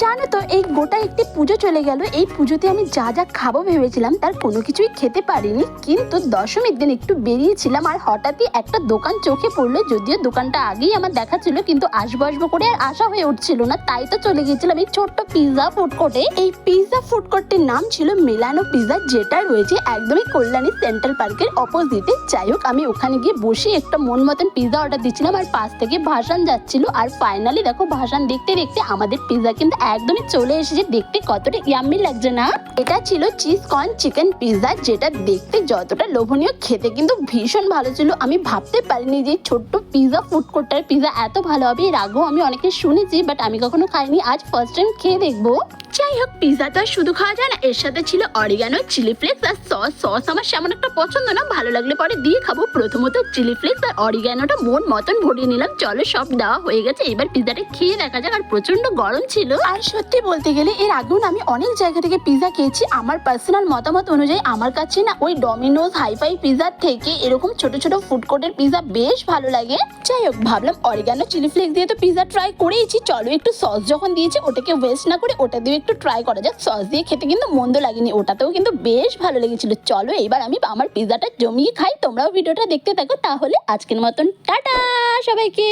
জানো তো এই গোটা একটি পুজো চলে গেল। এই পুজোতে আমি যা যা খাবো ভেবেছিলাম তার কোনো কিছুই খেতে পারিনি, কিন্তু দশমীর দিন একটু বেরিয়েছিলাম আর হঠাৎই একটা দোকান চোখে পড়লো। যদিও দোকানটা আগেই আমার দেখা ছিল, কিন্তু আসবো আসবো করে আর আশা হয়ে উঠছিল না, তাই তো চলে গিয়েছিলাম এই ছোট্ট পিৎজা ফুড কোর্টে। এই পিৎজা ফুড কোর্টটির নাম ছিল মিলানো পিৎজা, যেটা রয়েছে একদমই কল্যাণী সেন্ট্রাল পার্কের অপোজিটে। যাই হোক, আমি ওখানে গিয়ে বসে একটা মন মতন পিৎজা অর্ডার দিচ্ছিলাম আর পাশ থেকে ভাসান যাচ্ছিল। আর ফাইনালি দেখো, ভাসান দেখতে দেখতে আমাদের পিৎজা কিন্তু একদমই চলে এসেছে। দেখতে কতটা ইয়াম্মি লাগছে না? এটা ছিল চিজ কর্ন চিকেন পিৎজা, যেটা দেখতে যতটা লোভনীয়, খেতে কিন্তু ভীষণ ভালো ছিল। আমি ভাবতে পারিনি যে ছোট্ট পিৎজা ফুড কোর্টের পিৎজা এত ভালো হবে। এর আগেও আমি অনেকে শুনেছি, বাট আমি কখনো খাইনি, আজ ফার্স্ট টাইম খেয়ে দেখবো। যাই হোক, পিৎজা তো আর শুধু খাওয়া যায় না, এর সাথে ছিল অরিগানো, চিলি ফ্লেক্স আর সস। সস আমার সেমন একটা পছন্দ না, ভালো লাগলে পরে দিয়ে খাবো। প্রথমত চিলি ফ্লেক্স আর অরিগানোটা মন মতন ভরিয়ে নিলাম। চলো, সব দেওয়া হয়ে গেছে, এবার পিৎজাটা খেয়ে দেখা যাক। আর প্রচন্ড গরম ছিল। আর সত্যি বলতে গেলে এর আগেও আমি অনেক জায়গা থেকে পিৎজা খেয়েছি। আমার পার্সোনাল মতামত অনুযায়ী আমার কাছে না ওই ডমিনোজ হাইফাই পিৎজার থেকে এরকম ছোট ছোট ফুড কোর্টের পিৎজা বেশ ভালো লাগে। যাই হোক, ভাবলাম অরিগানো চিলি ফ্লেক্স দিয়ে তো পিৎজা ট্রাই করেইছি, চলো একটু সস যখন দিয়েছে ওটাকে ওয়েস্ট না করে ওটা দিয়ে একটু ট্রাই করা যাক। সস দিয়ে খেতে কিন্তু মন্দ লাগেনি, ওটাতেও কিন্তু বেশ ভালো লেগেছিল। চলো এবার আমি আমার পিৎজাটা জমিয়ে খাই। তোমরাও ভিডিওটা দেখতে থাকো। তাহলে আজকের মতন টাটা সবাইকে।